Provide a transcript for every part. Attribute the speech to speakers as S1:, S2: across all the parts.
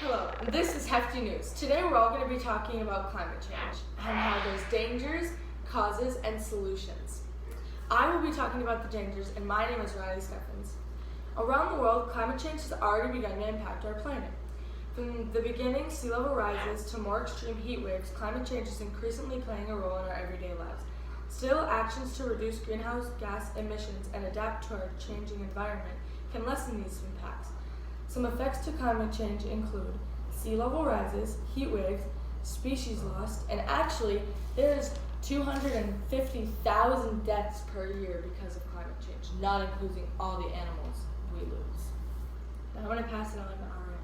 S1: Hello, this is Hefty News. Today we're all going to be talking about climate change and how there's dangers, causes, and solutions. I will be talking about the dangers, and my name is Riley Steffens. Around the world, climate change has already begun to impact our planet. From the beginning sea level rises to more extreme heat waves, climate change is increasingly playing a role in our everyday lives. Still, actions to reduce greenhouse gas emissions and adapt to our changing environment can lessen these impacts. Some effects to climate change include sea level rises, heat waves, species loss, and actually there's 250,000 deaths per year because of climate change, not including all the animals we lose. Now I'm going to pass it on to Aria.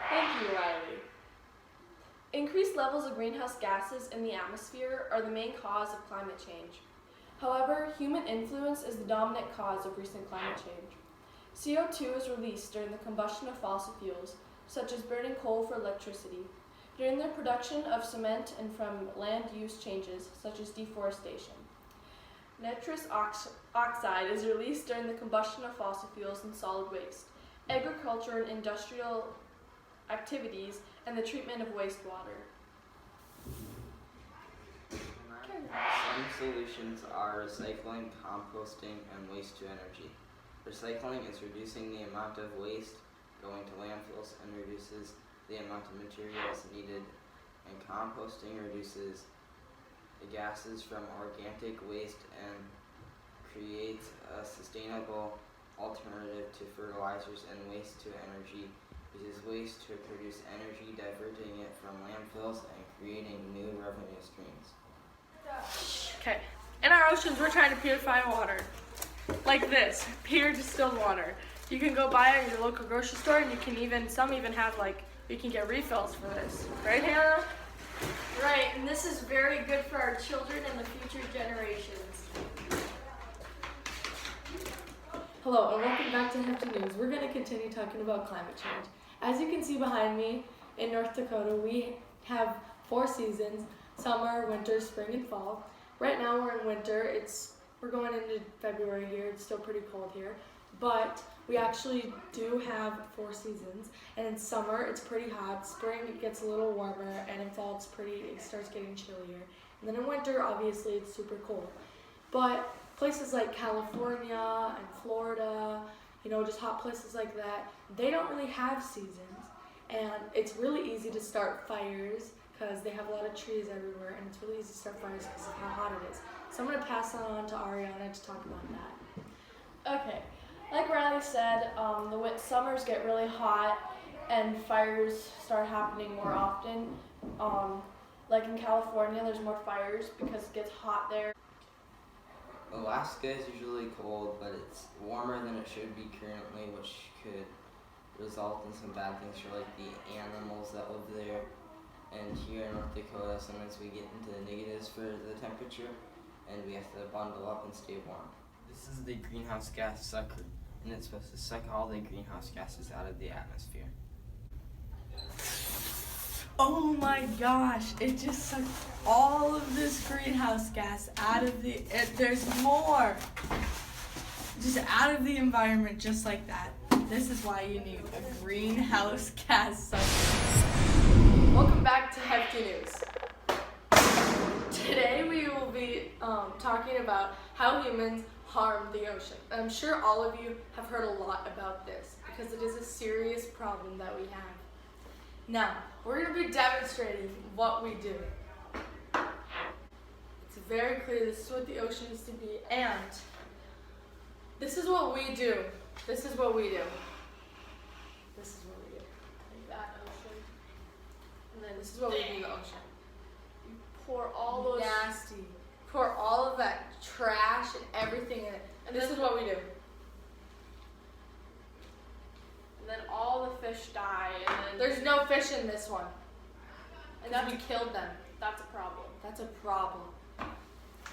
S2: Thank you, Riley. Increased levels of greenhouse gases in the atmosphere are the main cause of climate change. However, human influence is the dominant cause of recent climate change. CO2 is released during the combustion of fossil fuels, such as burning coal for electricity, during the production of cement, and from land use changes, such as deforestation. Nitrous oxide is released during the combustion of fossil fuels and solid waste, agriculture and industrial activities, and the treatment of wastewater.
S3: Some solutions are recycling, composting, and waste to energy. Recycling is reducing the amount of waste going to landfills and reduces the amount of materials needed, and composting reduces the gases from organic waste and creates a sustainable alternative to fertilizers, and waste to energy uses waste to produce energy, diverting it from landfills and creating new revenue streams.
S1: Okay, in our oceans we're trying to purify water. Like this, pure distilled water. You can go buy it at your local grocery store, and some even have you can get refills for this. Right, Hannah?
S2: Right, and this is very good for our children and the future generations.
S1: Hello, and welcome back to Hefty News. We're going to continue talking about climate change. As you can see behind me, in North Dakota, we have 4 seasons: summer, winter, spring, and fall. Right now we're in winter. We're going into February here. It's still pretty cold here, but we actually do have 4 seasons. And in summer, it's pretty hot. Spring, it gets a little warmer, and in fall, it starts getting chillier. And then in winter, obviously, it's super cold. But places like California and Florida, just hot places like that, they don't really have seasons. And it's really easy to start fires because they have a lot of trees everywhere, and it's really easy to start fires because of how hot it is. So I'm going to pass that on to Ariana to talk about that.
S2: Okay, like Riley said, the summers get really hot and fires start happening more often. Like in California, there's more fires because it gets hot there.
S3: Alaska is usually cold, but it's warmer than it should be currently, which could result in some bad things for the animals that live there. And here in North Dakota, sometimes we get into the negatives for the temperature, and we have to bundle up and stay warm. This is the greenhouse gas sucker, and it's supposed to suck all the greenhouse gases out of the atmosphere.
S1: Oh my gosh, it just sucked all of this greenhouse gas out of there's more. Just out of the environment just like that. This is why you need a greenhouse gas sucker. Welcome back to Hefty News. Today we will be talking about how humans harm the ocean. I'm sure all of you have heard a lot about this because it is a serious problem that we have. Now, we're going to be demonstrating what we do. It's very clear this is what the ocean is to be, and this is what we do. This is what we do. This is what we do. Like that ocean. And then this is what we do in the ocean.
S2: You pour all those
S1: nasty. Pour all of that trash and everything in it. And this is what we do.
S2: And then all the fish die, and then
S1: There's no fish in this one.
S2: and
S1: Because we killed them.
S2: that's a problem.
S1: That's a problem.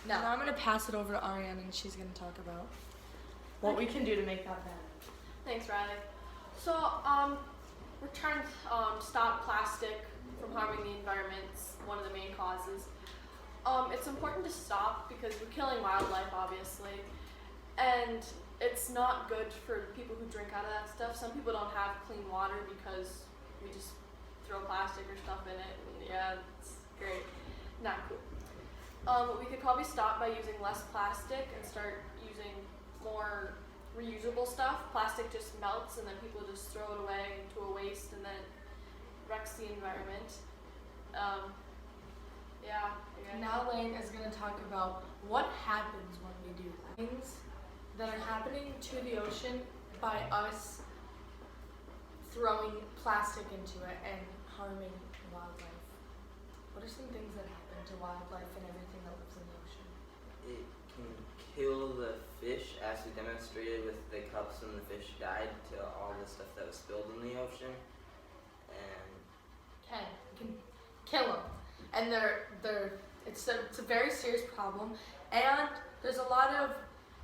S1: Now I'm going to pass it over to Ariane, and she's going to talk about what we can do to make that better.
S2: Thanks, Riley. So, we're trying to stop plastic from harming the environment. It's one of the main causes. It's important to stop because we're killing wildlife, obviously, and it's not good for people who drink out of that stuff. Some people don't have clean water because we just throw plastic or stuff in it, and yeah, it's great. Not cool. We could probably stop by using less plastic and start using more reusable stuff. Plastic just melts and then people just throw it away into a waste and then wrecks the environment.
S1: Now Lane is going to talk about what happens when we do that. Things that are happening to the ocean by us throwing plastic into it and harming wildlife. What are some things that happen to wildlife and everything that lives in the ocean?
S3: It can kill the fish, as we demonstrated with the cups when the fish died, to all the stuff that was spilled in the ocean. And
S1: It can kill them. And it's a very serious problem. And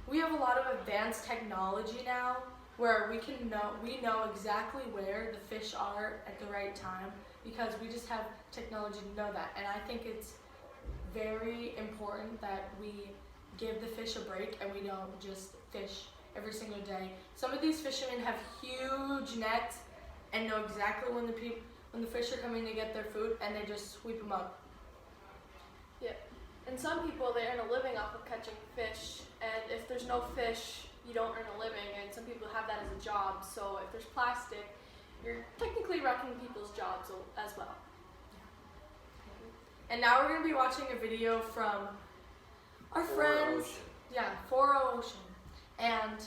S1: we have a lot of advanced technology now where we know exactly where the fish are at the right time because we just have technology to know that. And I think it's very important that we give the fish a break and we don't just fish every single day. Some of these fishermen have huge nets and know exactly when the fish are coming to get their food and they just sweep them up.
S2: Yeah, and some people, they earn a living off of catching fish, and if there's no fish, you don't earn a living, and some people have that as a job. So if there's plastic, you're technically wrecking people's jobs as well.
S1: And now we're going to be watching a video from our friends. Yeah, 4 Ocean. And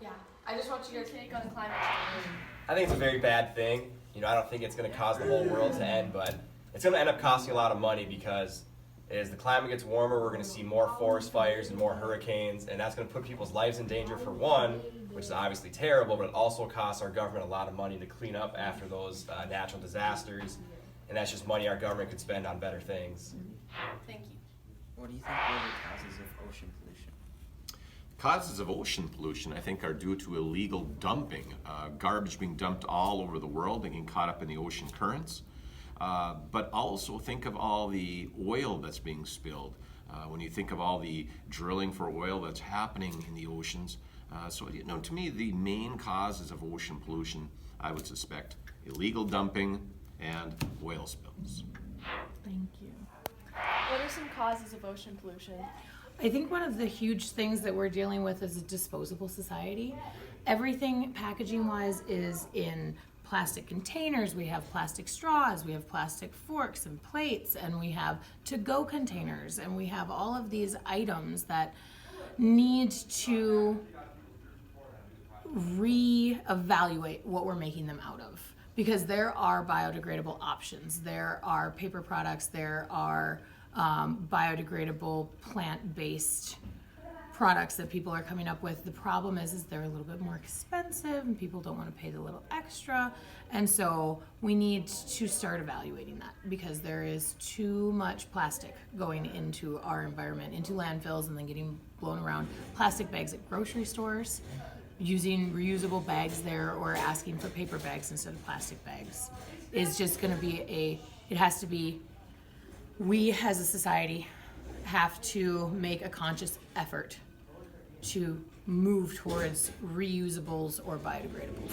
S1: yeah, I just want you guys to take on climate change.
S4: I think it's a very bad thing. I don't think it's going to cause the whole world to end, but it's going to end up costing a lot of money because as the climate gets warmer, we're going to see more forest fires and more hurricanes, and that's going to put people's lives in danger for one, which is obviously terrible, but it also costs our government a lot of money to clean up after those natural disasters, and that's just money our government could spend on better things.
S2: Thank you.
S3: what do you think were the causes of ocean pollution?
S5: Causes of ocean pollution, I think, are due to illegal dumping. Garbage being dumped all over the world and getting caught up in the ocean currents. But also think of all the oil that's being spilled. When you think of all the drilling for oil that's happening in the oceans. So, to me, the main causes of ocean pollution, I would suspect, illegal dumping and oil spills.
S6: Thank you.
S2: What are some causes of ocean pollution?
S6: I think one of the huge things that we're dealing with is a disposable society. Everything packaging wise is in plastic containers. We have plastic straws, we have plastic forks and plates, and we have to-go containers, and we have all of these items that need to reevaluate what we're making them out of, because there are biodegradable options. There are paper products, there are biodegradable plant-based products that people are coming up with. The problem is they're a little bit more expensive and people don't want to pay the little extra, and so we need to start evaluating that, because there is too much plastic going into our environment, into landfills, and then getting blown around. Plastic bags at grocery stores, using reusable bags there, or asking for paper bags instead of plastic bags is just going to be we as a society have to make a conscious effort to move towards reusables or biodegradables.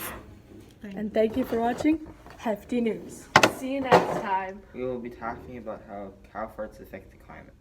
S1: And thank you for watching Hefty News.
S2: See you next time.
S3: We will be talking about how cow farts affect the climate.